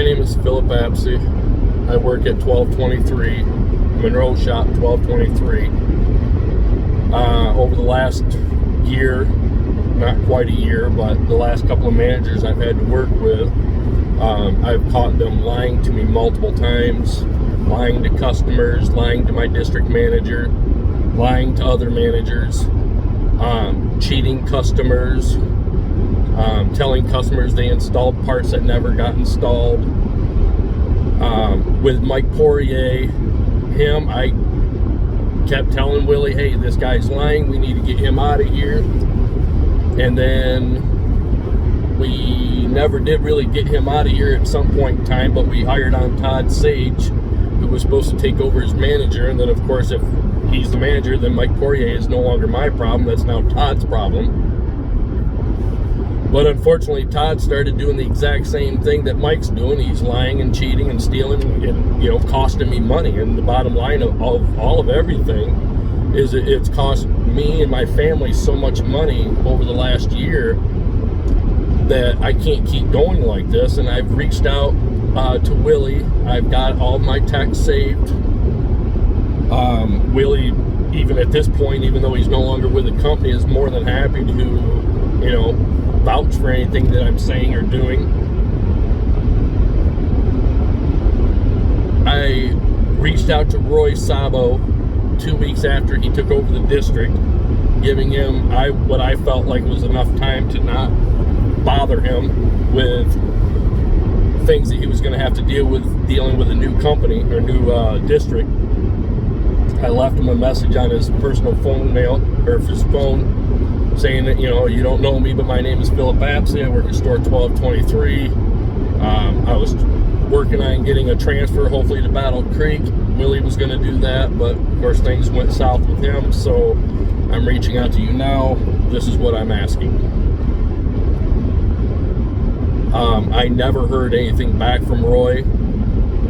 name is Philip Apsey. I work at 1223 Monro Shop 1223. Over the last year, not quite a year, but the last couple of managers I've had to work with, I've caught them lying to me multiple times, lying to customers, lying to my district manager, lying to other managers, cheating customers, telling customers they installed parts that never got installed. With Mike Poirier, I kept telling Willie, hey, this guy's lying, we need to get him out of here. And then we never did really get him out of here at some point in time, but we hired on Todd Sage, who was supposed to take over as manager. And then, of course, if he's the manager, then Mike Poirier is no longer my problem. That's now Todd's problem. But unfortunately, Todd started doing the exact same thing that Mike's doing. He's lying and cheating and stealing and, costing me money. And the bottom line of all of everything is it's cost me and my family so much money over the last year that I can't keep going like this. And I've reached out to Willie. I've got all my texts saved. Willie, even at this point, even though he's no longer with the company, is more than happy to, vouch for anything that I'm saying or doing. I reached out to Roy Sabo 2 weeks after he took over the district, giving him what I felt like was enough time to not bother him with things that he was going to have to dealing with a new company or new district. I left him a message on his personal phone his phone, saying that, you don't know me, but my name is Philip Apsey. I work at store 1223. I was working on getting a transfer, hopefully to Battle Creek. Willie was going to do that, but of course things went south with him, so I'm reaching out to you now. This is what I'm asking. I never heard anything back from Roy.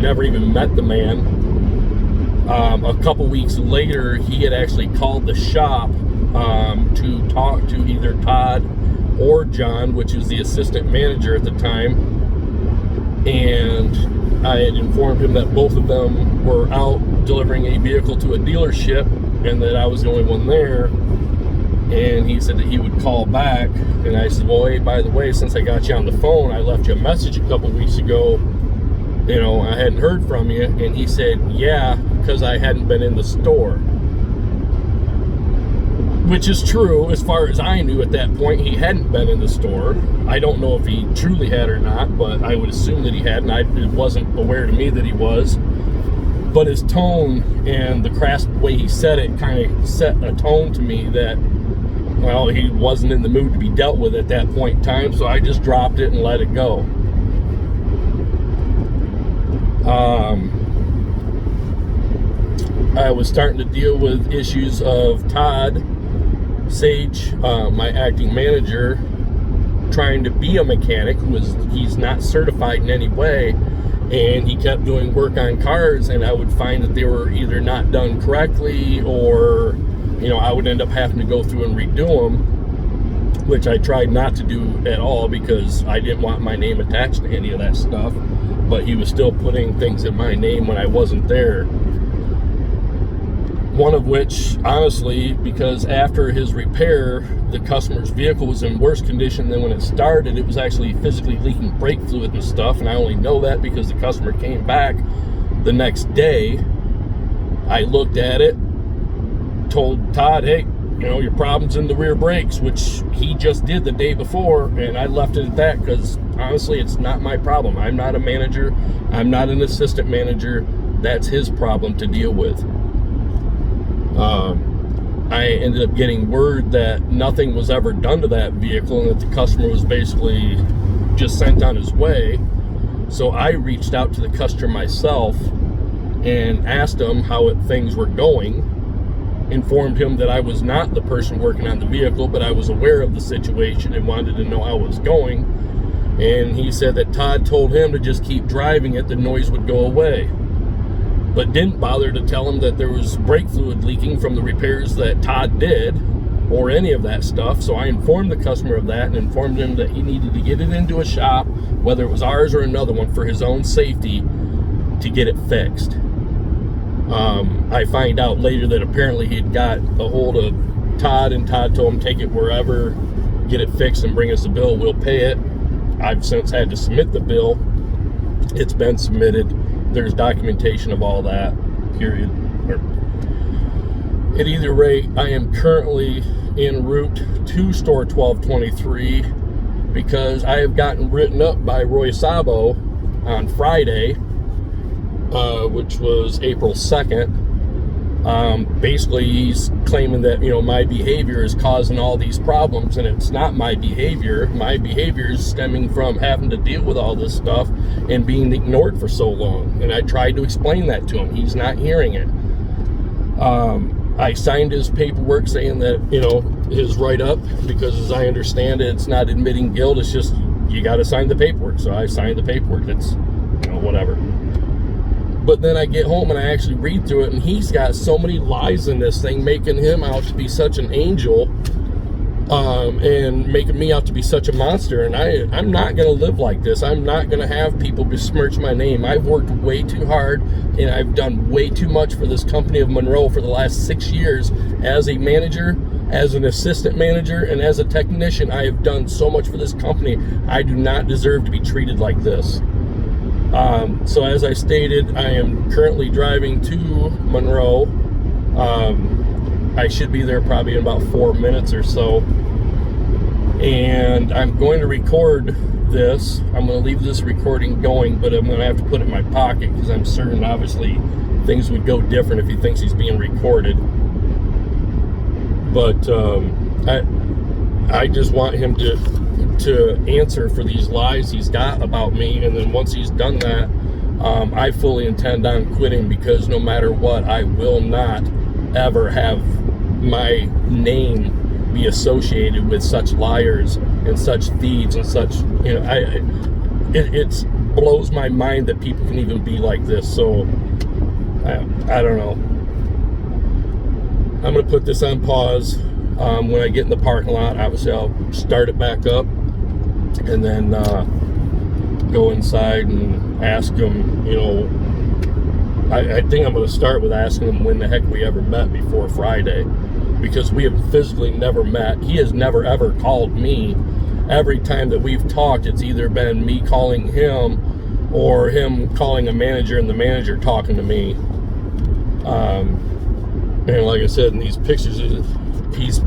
Never even met the man. A couple weeks later, he had actually called the shop to talk to either Todd or John, which is the assistant manager at the time, and I had informed him that both of them were out delivering a vehicle to a dealership and that I was the only one there. And he said that he would call back, and I said, well, hey, by the way, since I got you on the phone, I left you a message a couple weeks ago, I hadn't heard from you. And he said, yeah, because I hadn't been in the store. Which is true. As far as I knew at that point, he hadn't been in the store. I don't know if he truly had or not, but I would assume that he had, and it wasn't aware to me that he was. But his tone and the crass way he said it kind of set a tone to me that, well, he wasn't in the mood to be dealt with at that point in time, so I just dropped it and let it go. I was starting to deal with issues of Todd Sage, my acting manager, trying to be a mechanic he's not certified in any way, and he kept doing work on cars, and I would find that they were either not done correctly or I would end up having to go through and redo them, which I tried not to do at all because I didn't want my name attached to any of that stuff, but he was still putting things in my name when I wasn't there. One of which, honestly, because after his repair, the customer's vehicle was in worse condition than when it started. It was actually physically leaking brake fluid and stuff, and I only know that because the customer came back the next day. I looked at it, told Todd, hey, your problem's in the rear brakes, which he just did the day before, and I left it at that because, honestly, it's not my problem. I'm not a manager. I'm not an assistant manager. That's his problem to deal with. I ended up getting word that nothing was ever done to that vehicle and that the customer was basically just sent on his way. So I reached out to the customer myself and asked him how things were going, informed him that I was not the person working on the vehicle, but I was aware of the situation and wanted to know how it was going. And he said that Todd told him to just keep driving it, the noise would go away, but didn't bother to tell him that there was brake fluid leaking from the repairs that Todd did, or any of that stuff. So I informed the customer of that and informed him that he needed to get it into a shop, whether it was ours or another one, for his own safety, to get it fixed. I find out later that apparently he'd got a hold of Todd, and Todd told him, take it wherever, get it fixed and bring us the bill, we'll pay it. I've since had to submit the bill. It's been submitted. There's documentation of all that, period. At either rate, I am currently en route to store 1223 because I have gotten written up by Roy Sabo on Friday, which was April 2nd. Basically, he's claiming that, my behavior is causing all these problems, and it's not my behavior. My behavior is stemming from having to deal with all this stuff and being ignored for so long. And I tried to explain that to him. He's not hearing it. I signed his paperwork saying that, his write-up, because as I understand it, it's not admitting guilt. It's just, you got to sign the paperwork. So I signed the paperwork. It's, whatever. But then I get home and I actually read through it, and he's got so many lies in this thing, making him out to be such an angel, and making me out to be such a monster. And I'm not going to live like this. I'm not going to have people besmirch my name. I've worked way too hard, and I've done way too much for this company of Monro for the last 6 years as a manager, as an assistant manager, and as a technician. I have done so much for this company. I do not deserve to be treated like this. So as I stated, I am currently driving to Monro. I should be there probably in about 4 minutes or so. And I'm going to record this. I'm going to leave this recording going, but I'm going to have to put it in my pocket because I'm certain, obviously, things would go different if he thinks he's being recorded. But I just want him to answer for these lies he's got about me, and then once he's done that, I fully intend on quitting, because no matter what, I will not ever have my name be associated with such liars and such thieves and such, it blows my mind that people can even be like this. So I don't know. I'm gonna put this on pause. When I get in the parking lot, obviously I'll start it back up, and then go inside and ask him, I think I'm going to start with asking him when the heck we ever met before Friday, because we have physically never met. He has never ever called me. Every time that we've talked, it's either been me calling him or him calling a manager and the manager talking to me. And like I said, in these pictures, he's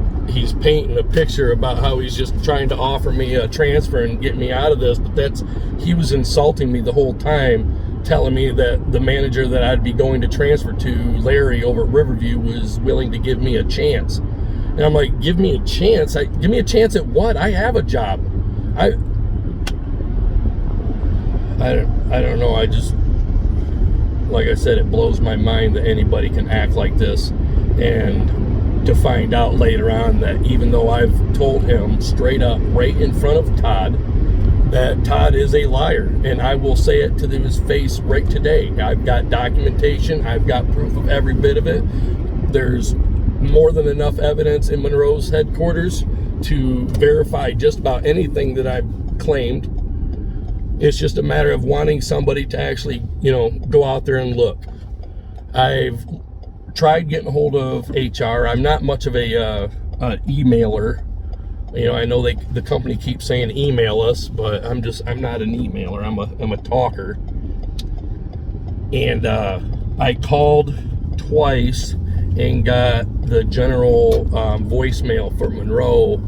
painting a picture about how he's just trying to offer me a transfer and get me out of this, but he was insulting me the whole time, telling me that the manager that I'd be going to transfer to, Larry over at Riverview, was willing to give me a chance. And I'm like, give me a chance? Give me a chance at what? I have a job. I don't know. I just, like I said, it blows my mind that anybody can act like this. And to find out later on that even though I've told him straight up right in front of Todd that Todd is a liar, and I will say it to his face right today. I've got documentation. I've got proof of every bit of it. There's more than enough evidence in Monroe's headquarters to verify just about anything that I've claimed. It's just a matter of wanting somebody to actually, go out there and look. I've tried getting a hold of HR. I'm not much of a emailer. I know the company keeps saying email us, but I'm not an emailer. I'm a talker. And I called twice and got the general voicemail for Monroe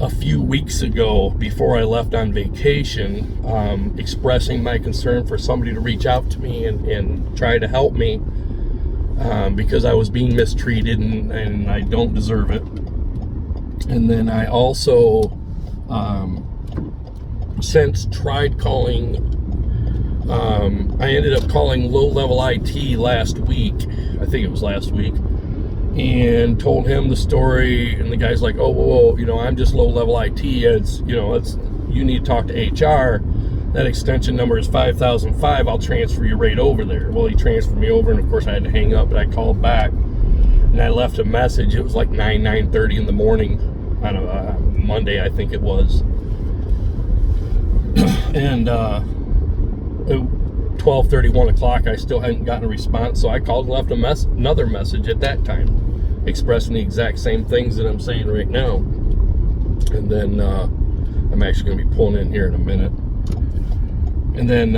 a few weeks ago before I left on vacation, expressing my concern for somebody to reach out to me and try to help me, because I was being mistreated and I don't deserve it. And then I also since tried calling, I ended up calling low-level IT last week. I think it was last week. And told him the story, and the guy's like, oh, whoa, I'm just low-level IT. It's, you need to talk to HR. That extension number is 5005. I'll transfer you right over there. Well, he transferred me over, and of course I had to hang up, but I called back. and I left a message. It was like 9:30 in the morning on a Monday, I think it was. And 12:30, 1 o'clock, I still hadn't gotten a response, so I called and left another message at that time, expressing the exact same things that I'm saying right now. And then I'm actually going to be pulling in here in a minute. And then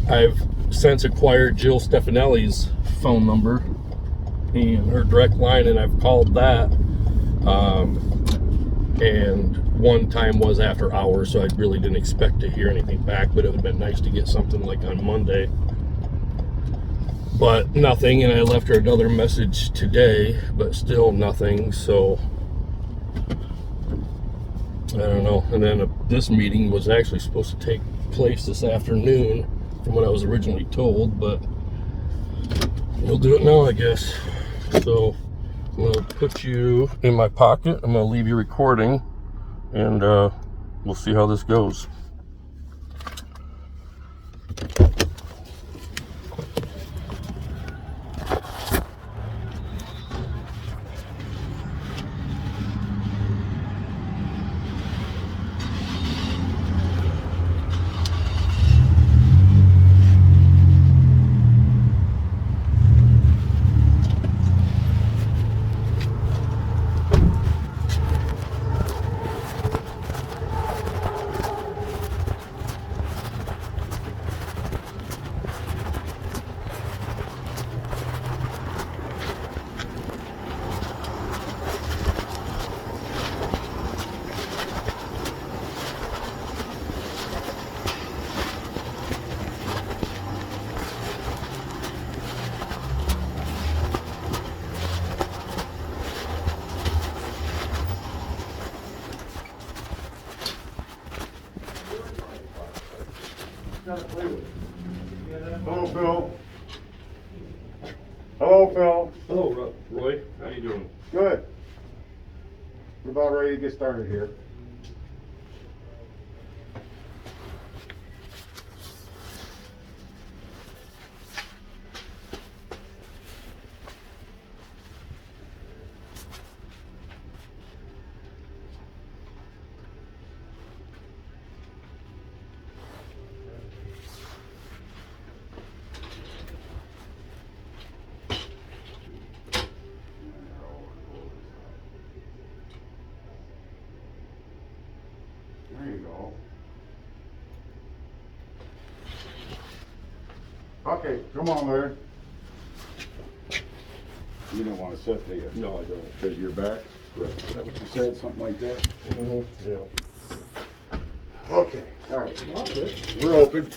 I've since acquired Jill Stefanelli's phone number and her direct line, and I've called that. And one time was after hours, so I really didn't expect to hear anything back, but it would have been nice to get something like on Monday. But nothing, and I left her another message today, but still nothing, so I don't know. And then this meeting was actually supposed to take place this afternoon from what I was originally told, but we'll do it now, I guess. So I'm going to put you in my pocket. I'm going to leave you recording, and we'll see how this goes. Hello, Phil. Hello, Phil. Hello, Roy. How you doing? Good. We're about ready to get started here. There you go. Okay, come on, Larry. You don't want to sit, do you? No, I don't. Because you're back? Correct. Is that what you said, something like that? Mm-hmm. Yeah. Okay, all right. We're open.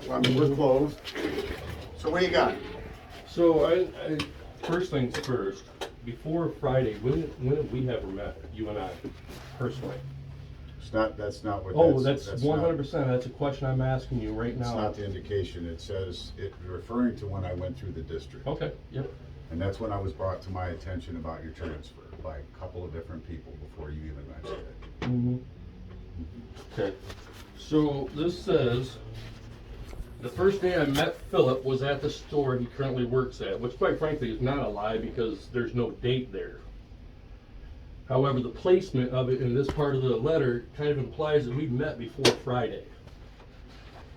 I mean, we're closed. So what do you got? So I first things first. Before Friday, when have we ever met, you and I, personally? That's not what. Oh, that's 100%. That's a question I'm asking you right It's now. not the indication. It says, referring to when I went through the district. Okay. Yep. And that's when I was brought to my attention about your transfer by a couple of different people before you even mentioned it. Mm-hmm. Okay. So this says the first day I met Philip was at the store he currently works at, which quite frankly is not a lie because there's no date there. However, the placement of it in this part of the letter kind of implies that we met before Friday.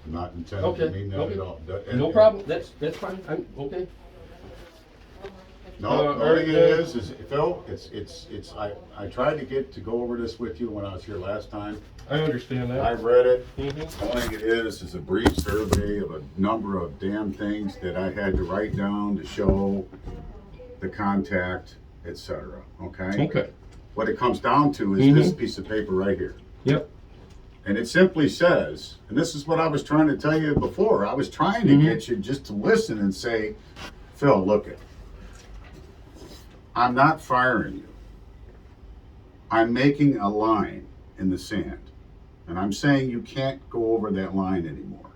Not intended to mean that at all. No problem. That's fine. I'm okay. No, the only thing it is Phil, I tried to go over this with you when I was here last time. I understand that. I read it. Mm-hmm. The only thing it is a brief survey of a number of damn things that I had to write down to show the contact, etc. Okay? Okay. What it comes down to is this piece of paper right here. Yep. And it simply says, and this is what I was trying to tell you before, I was trying to get you just to listen and say, Phil, look it. I'm not firing you. I'm making a line in the sand. And I'm saying you can't go over that line anymore.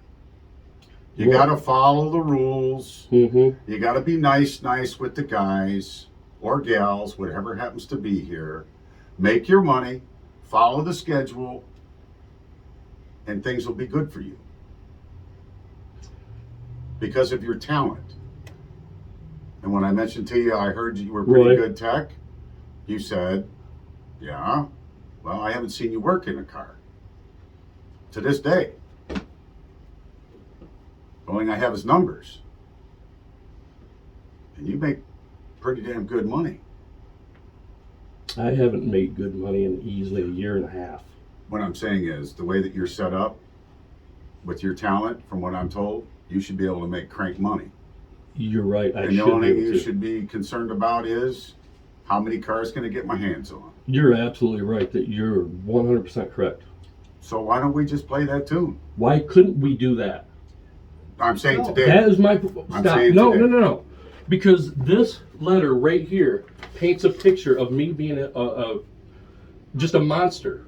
You got to follow the rules. You got to be nice with the guys or gals, whatever happens to be here. Make your money, follow the schedule, and things will be good for you. Because of your talent. And when I mentioned to you, I heard you were pretty Roy. good tech, you said, yeah, well, I haven't seen you work in a car. To this day. The only thing I have is numbers. And you make pretty damn good money. I haven't made good money in easily a year and a half. What I'm saying is, the way that you're set up, with your talent, from what I'm told, you should be able to make crank money. You're right. And the only thing you should be concerned about is how many cars can I get my hands on. You're absolutely right. That you're 100% correct. So why don't we just play that tune? Why couldn't we do that? I'm saying today. That is my I'm stop. saying No, today. no. Because this letter right here paints a picture of me being just a monster,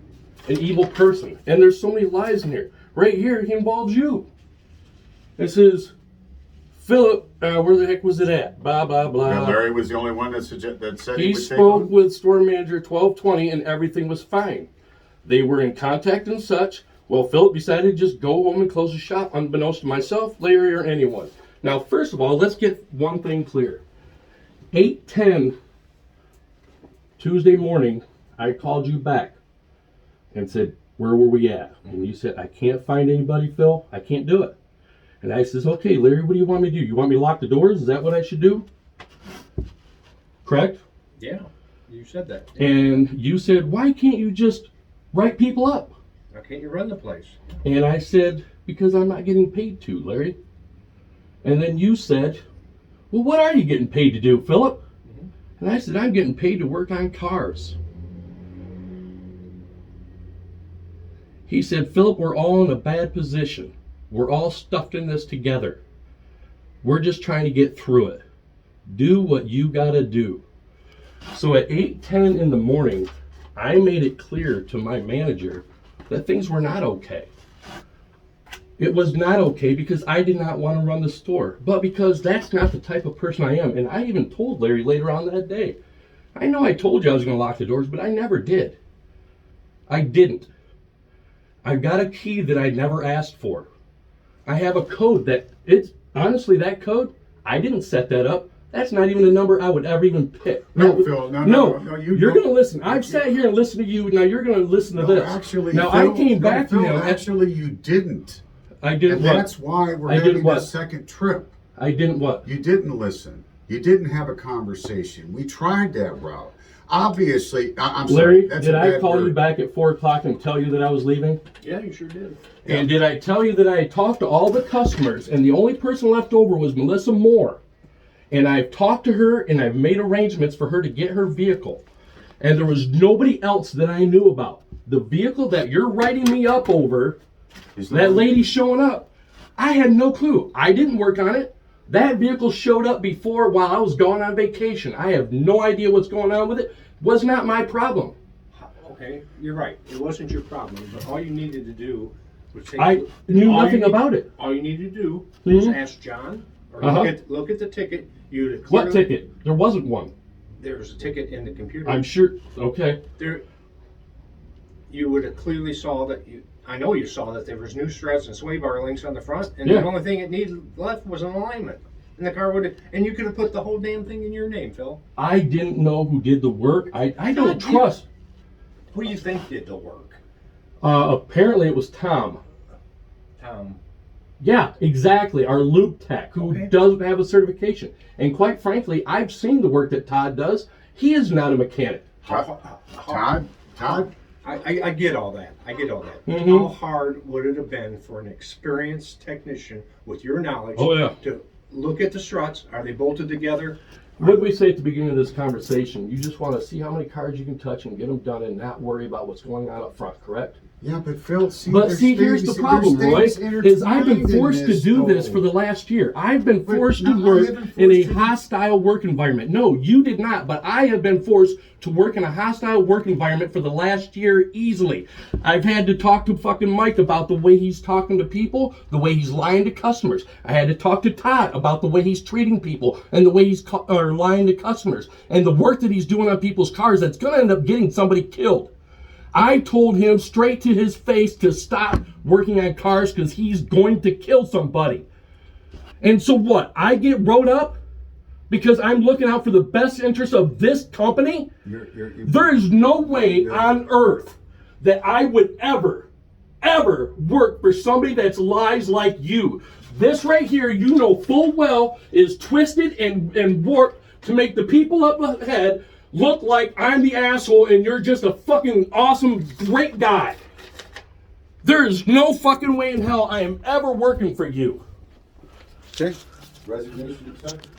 an evil person, and there's so many lies in here. Right here, he involves you. It says, Philip, where the heck was it at? Blah blah blah. Yeah, Larry was the only one that said he would take spoke on. with store manager 1220 and everything was fine. They were in contact and such. Well, Philip decided to just go home and close the shop unbeknownst to myself, Larry, or anyone. Now, first of all, let's get one thing clear. 8:10 Tuesday morning, I called you back and said, where were we at? And you said, I can't find anybody, Phil. I can't do it. And I says, okay, Larry, what do you want me to do? You want me to lock the doors? Is that what I should do? Correct? Yeah, you said that. And you said, why can't you just write people up? Why can't you run the place? And I said, because I'm not getting paid to, Larry. And then you said, well, what are you getting paid to do, Philip? Mm-hmm. And I said, I'm getting paid to work on cars. He said, Philip, we're all in a bad position. We're all stuffed in this together. We're just trying to get through it. Do what you gotta do. So at 8:10 in the morning, I made it clear to my manager that things were not okay. It was not okay because I did not want to run the store, but because that's not the type of person I am. And I even told Larry later on that day, I know I told you I was going to lock the doors, but I never did. I didn't. I got a key that I never asked for. I have a code that honestly, that code, I didn't set that up. That's not even a number I would ever even pick. No, Phil, no, you're going to listen. I've sat here and listened to you. Now you're going to listen to this. Actually, now Phil, I came back to him. Actually, you didn't. I didn't. And that's why we're having this second trip. I didn't what? You didn't listen. You didn't have a conversation. We tried that route. Obviously, I'm Larry, sorry. did I call you back at 4 o'clock and tell you that I was leaving? Yeah, you sure did. And did I tell you that I talked to all the customers and the only person left over was Melissa Moore? And I've talked to her and I've made arrangements for her to get her vehicle. And there was nobody else that I knew about. The vehicle that you're writing me up over, that lady showing up, I had no clue. I didn't work on it. That vehicle showed up before while I was gone on vacation. I have no idea what's going on with it. Was not my problem. Okay, you're right. It wasn't your problem, but all you needed to do was take. I knew nothing about it. All you needed to do was ask John, or look at the ticket. What ticket? There wasn't one. There was a ticket in the computer. I'm sure. Okay. You would have clearly saw that. I know you saw that there was new struts and sway bar links on the front, and the only thing it needed left was an alignment. And the car would have, and you could have put the whole damn thing in your name, Phil. I didn't know who did the work. I don't trust. Who do you think did the work? Apparently it was Tom. Tom. Yeah, exactly. Our loop tech, who doesn't have a certification. And quite frankly, I've seen the work that Todd does. He is not a mechanic. Todd? I get all that. I get all that. Mm-hmm. How hard would it have been for an experienced technician with your knowledge to look at the struts? Are they bolted together? What did we say at the beginning of this conversation? You just want to see how many cars you can touch and get them done and not worry about what's going on up front, correct? Yeah, but Phil, here's the problem, Roy, is I've been forced to do this for the last year. I've been forced to work in a hostile work environment. No, you did not, but I have been forced to work in a hostile work environment for the last year easily. I've had to talk to fucking Mike about the way he's talking to people, the way he's lying to customers. I had to talk to Todd about the way he's treating people and the way he's lying to customers and the work that he's doing on people's cars that's going to end up getting somebody killed. I told him straight to his face to stop working on cars because he's going to kill somebody. And so what? I get wrote up? because I'm looking out for the best interest of this company, there is no way on earth that I would ever work for somebody that's lies like you. This right here, you know full well, is twisted and warped to make the people up ahead look like I'm the asshole and you're just a fucking awesome, great guy. There's no fucking way in hell I am ever working for you. Okay. Resignation accepted.